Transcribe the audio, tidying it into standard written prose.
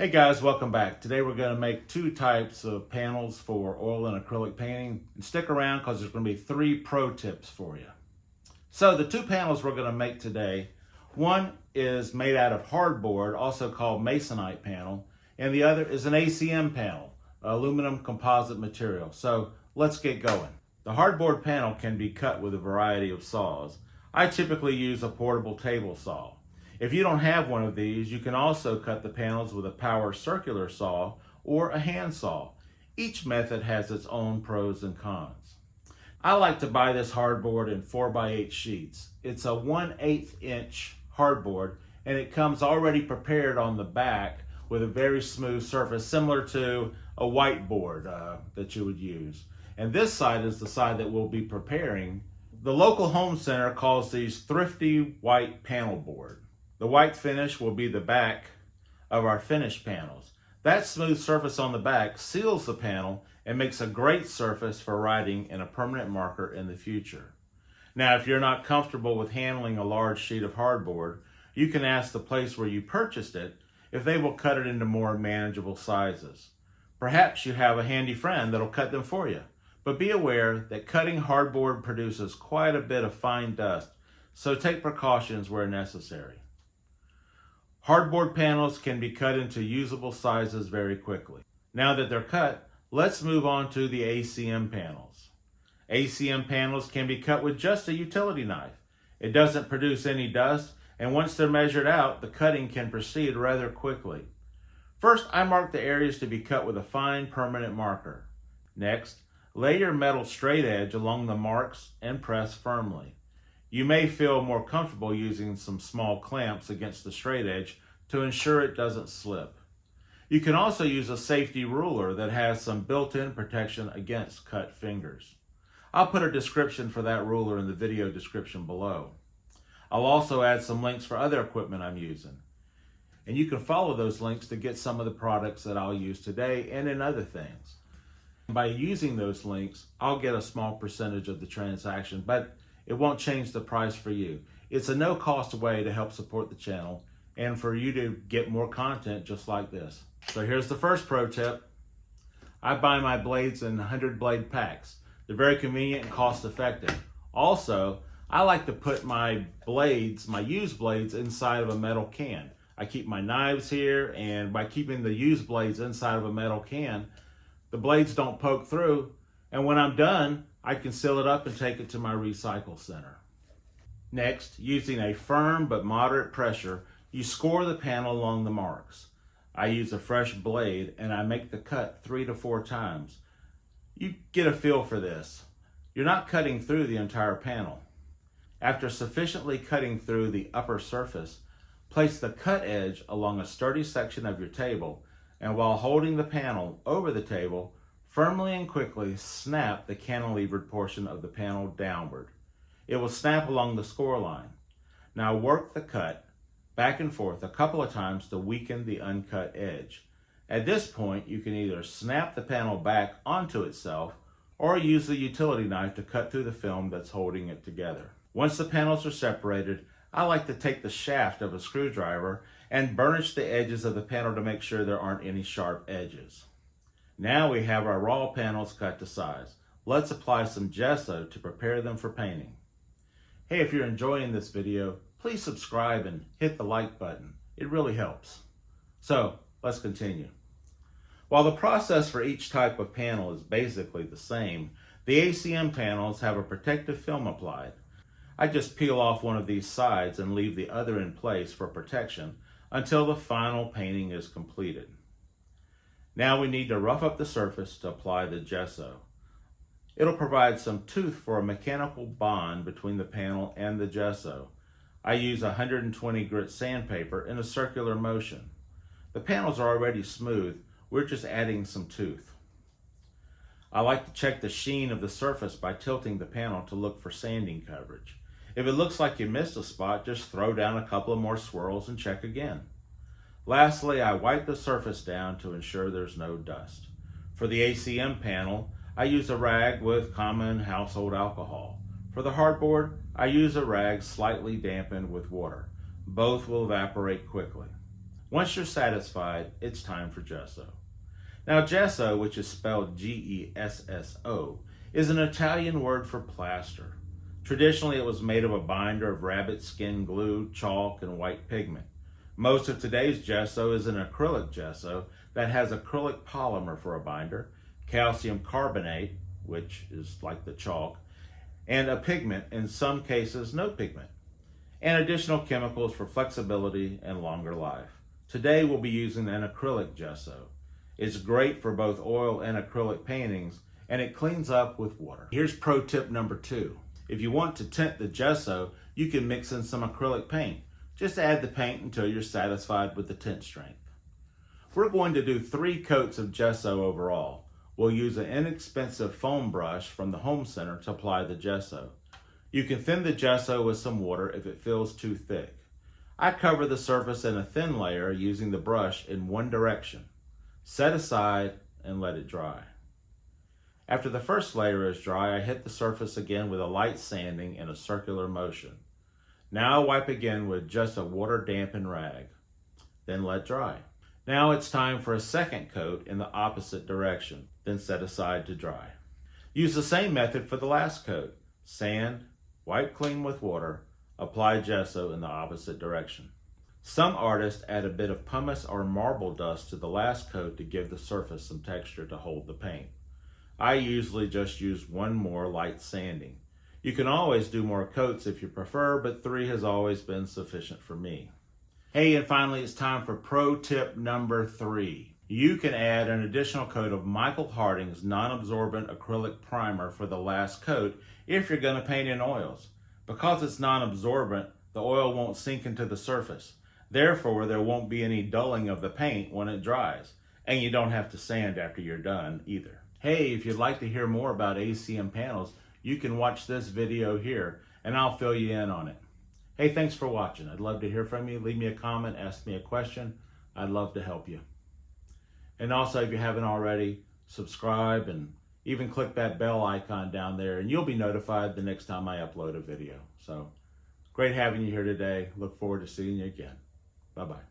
Hey guys, welcome back. Today we're going to make two types of panels for oil and acrylic painting. And stick around because there's going to be 3 pro tips for you. So the 2 panels we're going to make today, one is made out of hardboard, also called masonite panel, and the other is an ACM panel, aluminum composite material. So let's get going. The hardboard panel can be cut with a variety of saws. I typically use a portable table saw. If you don't have one of these, you can also cut the panels with a power circular saw or a hand saw. Each method has its own pros and cons. I like to buy this hardboard in 4x8 sheets. It's a 1/8 inch hardboard and it comes already prepared on the back with a very smooth surface similar to a whiteboard that you would use. And this side is the side that we'll be preparing. The local home center calls these thrifty white panel board. The white finish will be the back of our finished panels. That smooth surface on the back seals the panel and makes a great surface for writing in a permanent marker in the future. Now, if you're not comfortable with handling a large sheet of hardboard, you can ask the place where you purchased it if they will cut it into more manageable sizes. Perhaps you have a handy friend that'll cut them for you, but be aware that cutting hardboard produces quite a bit of fine dust, so take precautions where necessary. Hardboard panels can be cut into usable sizes very quickly. Now that they're cut, let's move on to the ACM panels. ACM panels can be cut with just a utility knife. It doesn't produce any dust, and once they're measured out, the cutting can proceed rather quickly. First, I mark the areas to be cut with a fine permanent marker. Next, lay your metal straight edge along the marks and press firmly. You may feel more comfortable using some small clamps against the straight edge to ensure it doesn't slip. You can also use a safety ruler that has some built-in protection against cut fingers. I'll put a description for that ruler in the video description below. I'll also add some links for other equipment I'm using. And you can follow those links to get some of the products that I'll use today and in other things. By using those links, I'll get a small percentage of the transaction, but it won't change the price for you. It's a no-cost way to help support the channel and for you to get more content just like this. So here's the first pro tip. I buy my blades in 100 blade packs. They're very convenient and cost effective. Also, I like to put my blades, my used blades, inside of a metal can. I keep my knives here, and by keeping the used blades inside of a metal can, the blades don't poke through, and when I'm done, I can seal it up and take it to my recycle center. Next, using a firm but moderate pressure, you score the panel along the marks. I use a fresh blade and I make the cut 3 to 4 times. You get a feel for this. You're not cutting through the entire panel. After sufficiently cutting through the upper surface, place the cut edge along a sturdy section of your table, and while holding the panel over the table, firmly and quickly snap the cantilevered portion of the panel downward. It will snap along the score line. Now work the cut back and forth a couple of times to weaken the uncut edge. At this point, you can either snap the panel back onto itself or use the utility knife to cut through the film that's holding it together. Once the panels are separated, I like to take the shaft of a screwdriver and burnish the edges of the panel to make sure there aren't any sharp edges. Now we have our raw panels cut to size. Let's apply some gesso to prepare them for painting. Hey, if you're enjoying this video, please subscribe and hit the like button. It really helps. So let's continue. While the process for each type of panel is basically the same, the ACM panels have a protective film applied. I just peel off one of these sides and leave the other in place for protection until the final painting is completed. Now we need to rough up the surface to apply the gesso. It'll provide some tooth for a mechanical bond between the panel and the gesso. I use 120 grit sandpaper in a circular motion. The panels are already smooth, we're just adding some tooth. I like to check the sheen of the surface by tilting the panel to look for sanding coverage. If it looks like you missed a spot, just throw down a couple of more swirls and check again. Lastly, I wipe the surface down to ensure there's no dust. For the ACM panel, I use a rag with common household alcohol. For the hardboard, I use a rag slightly dampened with water. Both will evaporate quickly. Once you're satisfied, it's time for gesso. Now, gesso, which is spelled Gesso, is an Italian word for plaster. Traditionally, it was made of a binder of rabbit skin glue, chalk, and white pigment. Most of today's gesso is an acrylic gesso that has acrylic polymer for a binder, calcium carbonate, which is like the chalk, and a pigment, in some cases no pigment, and additional chemicals for flexibility and longer life. Today we'll be using an acrylic gesso. It's great for both oil and acrylic paintings, and it cleans up with water. Here's pro tip number 2. If you want to tint the gesso, you can mix in some acrylic paint. Just add the paint until you're satisfied with the tint strength. We're going to do 3 coats of gesso overall. We'll use an inexpensive foam brush from the home center to apply the gesso. You can thin the gesso with some water if it feels too thick. I cover the surface in a thin layer using the brush in one direction. Set aside and let it dry. After the first layer is dry, I hit the surface again with a light sanding in a circular motion. Now I wipe again with just a water-dampened rag. Then let dry. Now it's time for a second coat in the opposite direction, then set aside to dry. Use the same method for the last coat. Sand, wipe clean with water, apply gesso in the opposite direction. Some artists add a bit of pumice or marble dust to the last coat to give the surface some texture to hold the paint. I usually just use one more light sanding. You can always do more coats if you prefer, but 3 has always been sufficient for me. Hey, and finally it's time for pro tip number 3. You can add an additional coat of Michael Harding's non-absorbent acrylic primer for the last coat if you're going to paint in oils. Because it's non-absorbent, the oil won't sink into the surface. Therefore, there won't be any dulling of the paint when it dries, and you don't have to sand after you're done either. Hey, if you'd like to hear more about ACM panels, you can watch this video here, and I'll fill you in on it. Hey, thanks for watching. I'd love to hear from you. Leave me a comment, ask me a question. I'd love to help you. And also, if you haven't already, subscribe and even click that bell icon down there, and you'll be notified the next time I upload a video. So, great having you here today. Look forward to seeing you again. Bye-bye.